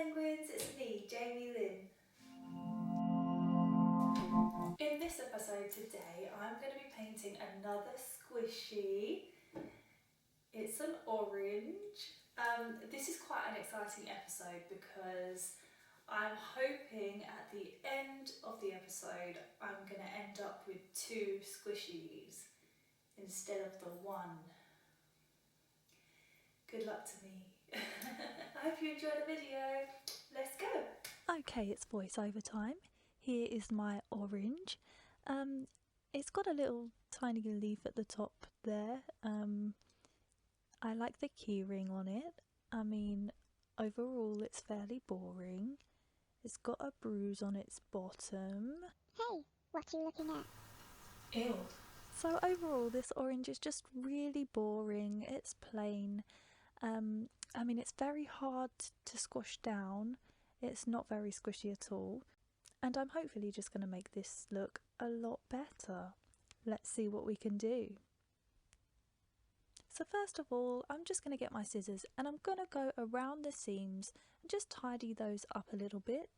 penguins, it's me, Jamie-Lynn. In this episode today, I'm going to be painting another squishy. It's an orange. This is quite an exciting episode because I'm hoping at the end of the episode I'm going to end up with 2 squishies instead of the 1. Good luck to me. I hope you enjoyed the video. Let's go. Okay, it's voiceover time. Here is my orange. It's got a little tiny leaf at the top there. I like the keyring on it. I mean, overall it's fairly boring. It's got a bruise on its bottom. Hey, what you looking at? Ew. So overall this orange is just really boring. It's plain. I mean, it's very hard to squash down. It's not very squishy at all. And I'm hopefully just going to make this look a lot better. Let's see what we can do. So first of all, I'm just going to get my scissors and I'm going to go around the seams and just tidy those up a little bit.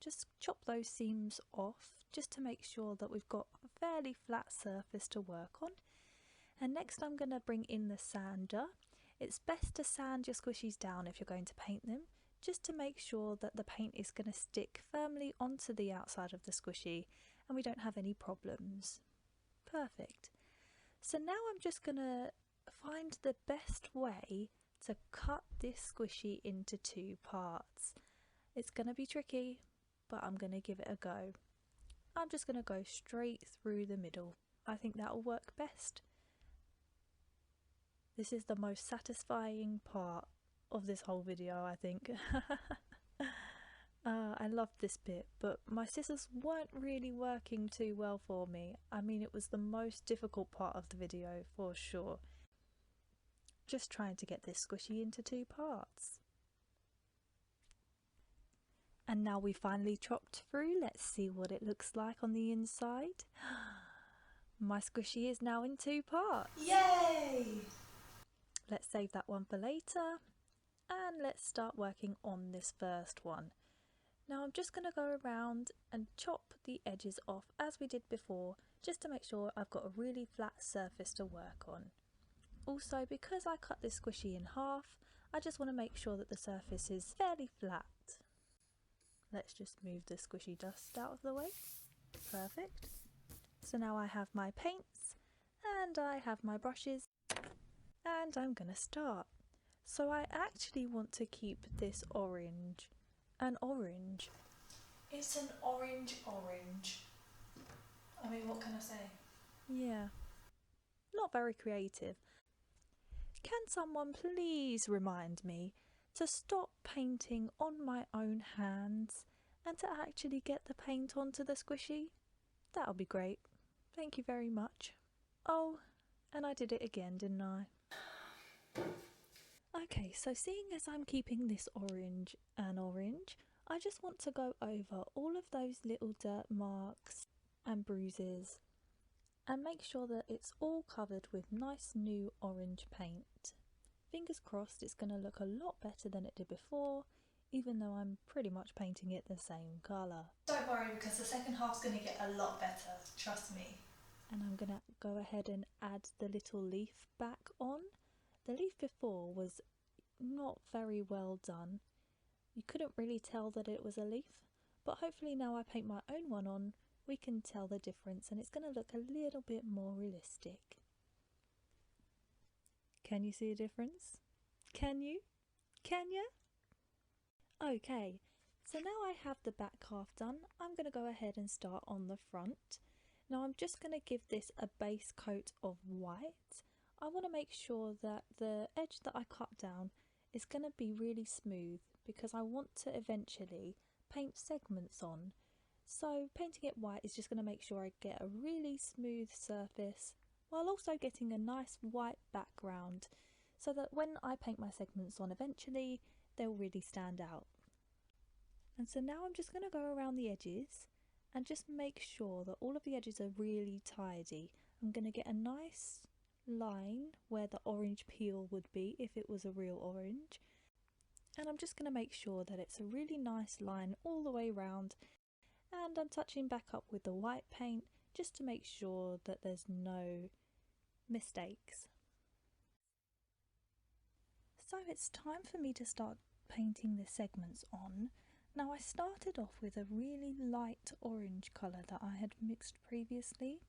Just chop those seams off just to make sure that we've got a fairly flat surface to work on. And next I'm going to bring in the sander. It's best to sand your squishies down if you're going to paint them, just to make sure that the paint is going to stick firmly onto the outside of the squishy and we don't have any problems. Perfect. So now I'm just going to find the best way to cut this squishy into 2 parts. It's going to be tricky, but I'm going to give it a go. I'm just going to go straight through the middle. I think that will work best. This is the most satisfying part of this whole video, I think. I loved this bit, but my scissors weren't really working too well for me. I mean, it was the most difficult part of the video for sure. Just trying to get this squishy into 2 parts. And now we finally chopped through. Let's see what it looks like on the inside. My squishy is now in 2 parts. Yay! Let's save that one for later. And let's start working on this first one. Now I'm just going to go around and chop the edges off as we did before, just to make sure I've got a really flat surface to work on. Also, because I cut this squishy in half, I just want to make sure that the surface is fairly flat. Let's just move the squishy dust out of the way. Perfect. So now I have my paints and I have my brushes and I'm going to start. So I actually want to keep this orange an orange. It's an orange. I mean, what can I say? Yeah, not very creative. Can someone please remind me to stop painting on my own hands and to actually get the paint onto the squishy? That'll be great. Thank you very much. Oh, and I did it again, didn't I? Okay, so seeing as I'm keeping this orange an orange, I just want to go over all of those little dirt marks and bruises and make sure that it's all covered with nice new orange paint. Fingers crossed it's going to look a lot better than it did before, even though I'm pretty much painting it the same colour. Don't worry, because the second half's going to get a lot better, trust me. And I'm going to go ahead and add the little leaf back on. The leaf before was not very well done. You couldn't really tell that it was a leaf, but hopefully now I paint my own one on, we can tell the difference and it's going to look a little bit more realistic. Can you see a difference? Can you? Can you? Okay, so now I have the back half done, I'm going to go ahead and start on the front. Now I'm just going to give this a base coat of white. I want to make sure that the edge that I cut down is going to be really smooth because I want to eventually paint segments on. So painting it white is just going to make sure I get a really smooth surface while also getting a nice white background so that when I paint my segments on eventually they'll really stand out. And so now I'm just going to go around the edges and just make sure that all of the edges are really tidy. I'm going to get a nice line where the orange peel would be if it was a real orange, And I'm just going to make sure that it's a really nice line all the way around, and I'm touching back up with the white paint just to make sure that there's no mistakes. So it's time for me to start painting the segments on. Now I started off with a really light orange colour that I had mixed previously,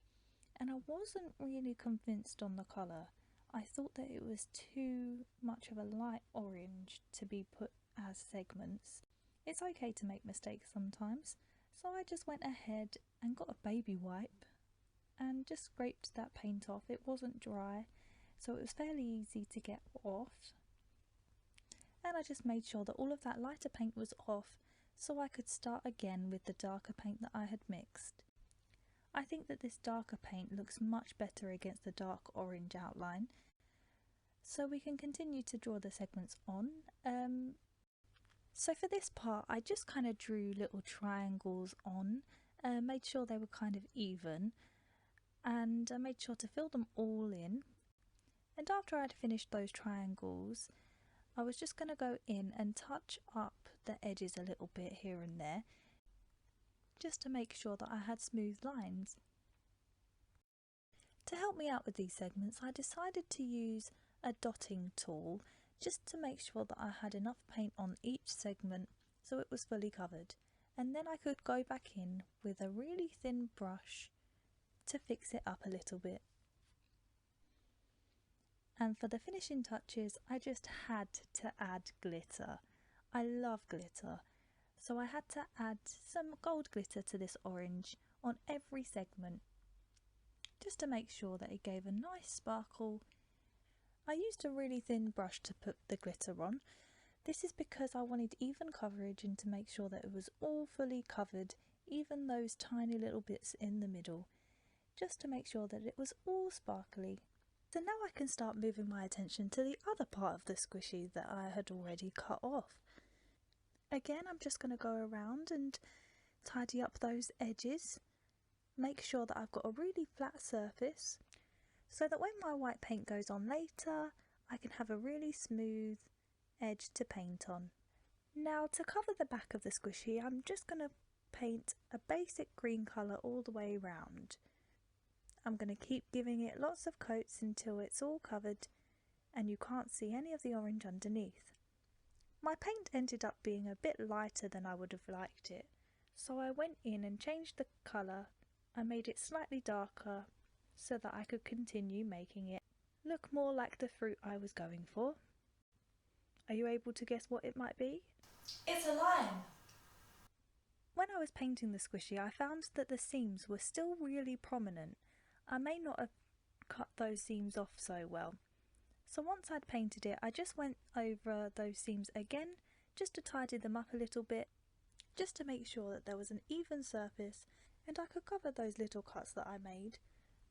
and I wasn't really convinced on the colour. I thought that it was too much of a light orange to be put as segments. It's okay to make mistakes sometimes, so I just went ahead and got a baby wipe and just scraped that paint off. It wasn't dry, so it was fairly easy to get off. And I just made sure that all of that lighter paint was off so I could start again with the darker paint that I had mixed. I think that this darker paint looks much better against the dark orange outline, so we can continue to draw the segments on. So for this part I just kind of drew little triangles on, made sure they were kind of even, and I made sure to fill them all in. And after I'd finished those triangles, I was just going to go in and touch up the edges a little bit here and there, just to make sure that I had smooth lines. To help me out with these segments, I decided to use a dotting tool just to make sure that I had enough paint on each segment so it was fully covered, and then I could go back in with a really thin brush to fix it up a little bit. And for the finishing touches, I just had to add glitter. I love glitter, so I had to add some gold glitter to this orange on every segment, just to make sure that it gave a nice sparkle. I used a really thin brush to put the glitter on. This is because I wanted even coverage and to make sure that it was all fully covered, even those tiny little bits in the middle, just to make sure that it was all sparkly. So now I can start moving my attention to the other part of the squishy that I had already cut off. Again, I'm just going to go around and tidy up those edges, make sure that I've got a really flat surface, so that when my white paint goes on later, I can have a really smooth edge to paint on. Now to cover the back of the squishy, I'm just going to paint a basic green colour all the way around. I'm going to keep giving it lots of coats until it's all covered and you can't see any of the orange underneath. My paint ended up being a bit lighter than I would have liked it, so I went in and changed the colour. I made it slightly darker so that I could continue making it look more like the fruit I was going for. Are you able to guess what it might be? It's a lime. When I was painting the squishy, I found that the seams were still really prominent. I may not have cut those seams off so well. So once I'd painted it, I just went over those seams again, just to tidy them up a little bit, just to make sure that there was an even surface and I could cover those little cuts that I made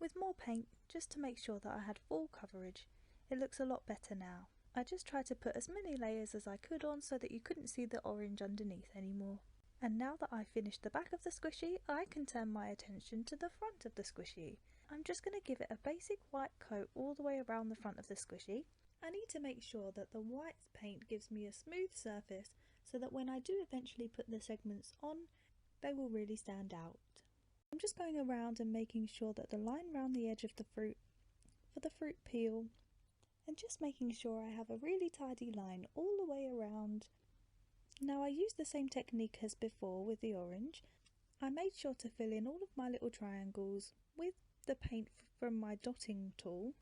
with more paint, just to make sure that I had full coverage. It looks a lot better now. I just tried to put as many layers as I could on so that you couldn't see the orange underneath anymore. And now that I've finished the back of the squishy, I can turn my attention to the front of the squishy. I'm just going to give it a basic white coat all the way around the front of the squishy. I need to make sure that the white paint gives me a smooth surface so that when I do eventually put the segments on, they will really stand out. I'm just going around and making sure that the line around the edge of the fruit for the fruit peel, and just making sure I have a really tidy line all the way around. Now I used the same technique as before with the orange. I made sure to fill in all of my little triangles with the paint from my dotting tool,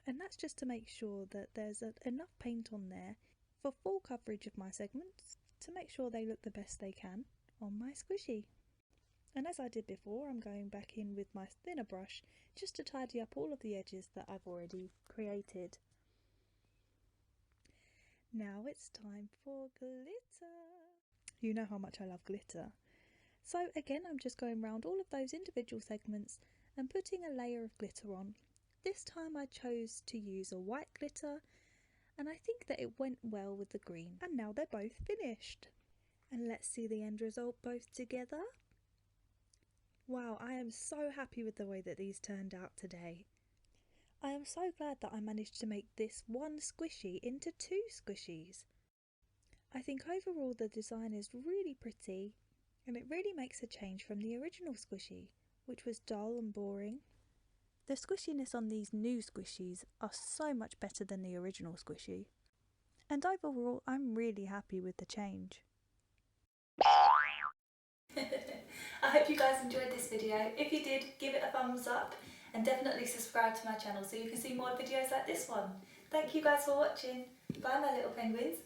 and that's just to make sure that there's enough paint on there for full coverage of my segments to make sure they look the best they can on my squishy. And as I did before, I'm going back in with my thinner brush just to tidy up all of the edges that I've already created. Now it's time for glitter. You know how much I love glitter. So again, I'm just going around all of those individual segments and putting a layer of glitter on. This time I chose to use a white glitter, and I think that it went well with the green. And now they're both finished. And let's see the end result both together. Wow, I am so happy with the way that these turned out today. I am so glad that I managed to make this one squishy into two squishies. I think overall the design is really pretty and it really makes a change from the original squishy, which was dull and boring. The squishiness on these new squishies are so much better than the original squishy. And overall, I'm really happy with the change. I hope you guys enjoyed this video. If you did, give it a thumbs up and definitely subscribe to my channel so you can see more videos like this one. Thank you guys for watching. Bye my little penguins.